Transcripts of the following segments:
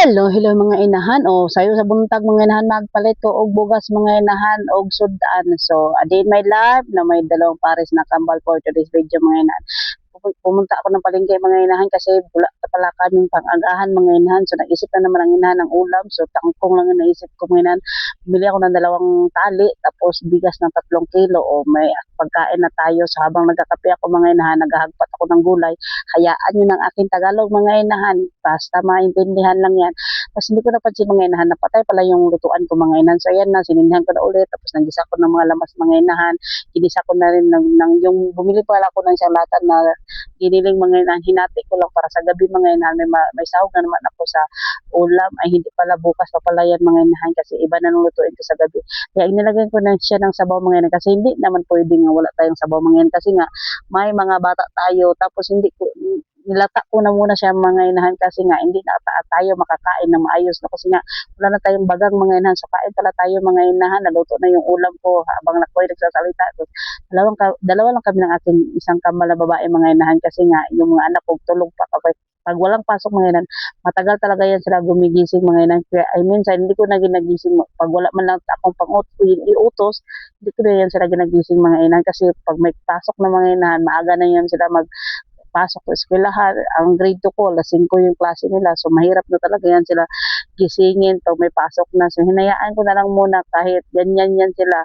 Hello mga inahan. O, sayo sa buntag mga inahan magpalit ko og bugas mga inahan og sudan. So, a day in my life na may dalawang pares na kambal for today's video mga inahan. Pumunta ako ng palengke mga inahan kasi wala kapalakan yung pang-agahan mga inahan. So, nag-isip na naman ang inahan ng ulam. So, tangkong lang ang naisip ko mga inahan. Bumili ako ng dalawang tali tapos bigas ng 3 kilo o may pagkain na tayo. So, habang nagkakape ako mga inahan, naghahagpat ako ng gulay. Hayaan yun ang aking Tagalog mga inahan. Basta maintindihan lang yan. Tapos hindi ko napansin mga inahan, napatay pala yung lutuan ko mga inahan. So ayan na, sinindihan ko na ulit. Tapos nagisa ko ng mga lamas mga inahan. Ginisa ko na rin ng yung bumili pala ako ng isang lata na giniling mga inahan. Hinati ko lang para sa gabi mga inahan. May sahog na naman ako sa ulam. Ay hindi pala bukas pa pala yan mga inahan kasi iba na nung lutuin ko sa gabi. Kaya inilagay ko na siya ng sabaw mga inahan kasi hindi naman pwede nga wala tayong sabaw mga inahan kasi nga may mga bata tayo tapos hindi ko nilata ko na muna siya mga inahan kasi nga hindi na tayo makakain na maayos na kasi nga wala na tayong bagang mga inahan. So kain pala tayo mga inahan, naluto na yung ulam ko habang nakoy nagsasalita. So, dalawa lang kami ng aking isang kamal na babae mga inahan kasi nga yung mga anak ko tulog pa pag walang pasok mga inahan, matagal talaga yan sila gumigising mga inahan. Kaya I mean, hindi ko na ginagising. Pag wala man lang akong iutos, hindi ko na yan sila ginagising mga inahan kasi pag may pasok na mga inahan, maaga na yan sila pasok sa eskwelahan. Ang grade 2 ko, alas 5 yung klase nila. So, mahirap na talaga yan sila gisingin pag may pasok na. So, hinayaan ko na lang muna kahit ganyan yan sila.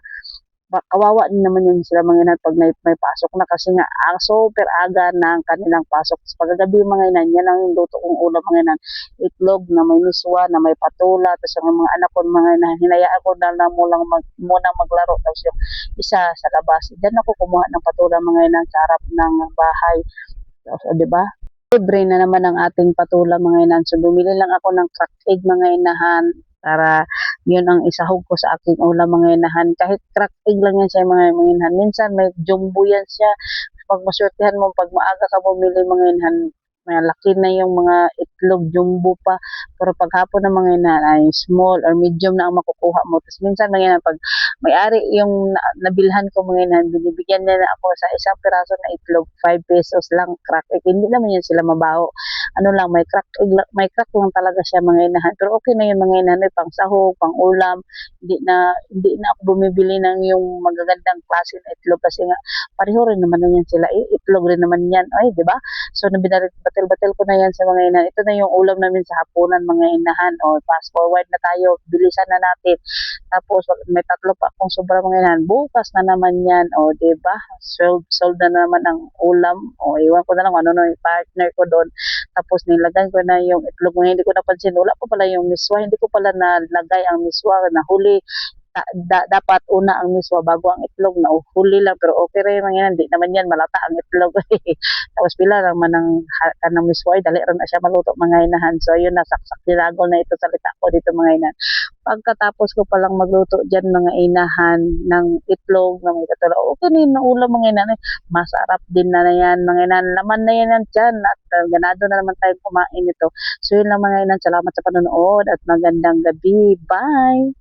Kawawa din naman yun sila mga inan pag may pasok na kasi nga ang super aga ng kanilang pasok. So, pagkagabi mga inan, yan ang yung luto kong ulam mga inan. Itlog na may miswa, na may patula, tapos yung mga anak ko mga inan, hinayaan ko na lang muna maglaro. Tapos yung isa sa labas, diyan ako kumuha ng patula mga inan sa harap ng bahay. So, 'di ba? Libre na naman ang ating patula mga inahan. So, bumili lang ako ng cracked egg mga inahan para yun ang isahog ko sa aking ulam mga inahan. Kahit cracked egg lang yan siya mga inahan. Minsan may jumbo yan siya. Pag maswertehan mo, pag maaga ka bumili mga inahan, malaki na yung mga itlog, jumbo pa. Pero pag hapon ng mga inahan ay small or medium na ang makukuha mo. Tapos minsan mga inahan, pag may-ari yung nabilhan ko mga inahan, binibigyan nila ako sa isang piraso na itlog, 5 pesos lang crack egg. Hindi naman yan sila mabaho. Ano lang, may crack lang talaga siya mga inahan. Pero okay na yun mga inahan, may pang sahog, pang ulam. Hindi na ako bumibili ng yung magagandang klase na itlog kasi nga pareho rin naman na yan sila. Itlog rin naman yan. Ay, di ba? So, batil-batil ko na yan sa mga inahan. Ito na yung ulam namin sa hapunan mga inahan. O, fast forward na tayo. Bilisan na natin. Tapos, may 3 pa akong sobra mga inahan. Bukas na naman yan. O, diba? Sold na naman ang ulam. O, iwan ko na lang ano yung partner ko doon. Tapos, nilagay ko na yung itlog. Hindi ko napansin. Wala pa pala yung miswa. Hindi ko pala nalagay ang miswa. Nahuli. Dapat una ang miswa bago ang itlog na huli lang pero okay rin mga yan, hindi naman yan malata ang itlog. Tapos pila lang man ang kanang miswa ay dali rin na siya maluto mga inahan. So yun na, saksak dinagol na ito salita ko dito mga inahan. Pagkatapos ko palang magluto dyan mga inahan ng itlog na may katula, okay na yun na ulam mga inahan. Masarap din na yan mga inahan, laman na yan dyan at ganado na naman tayong kumain ito. So yun lang mga inahan, salamat sa panonood at magandang gabi, bye.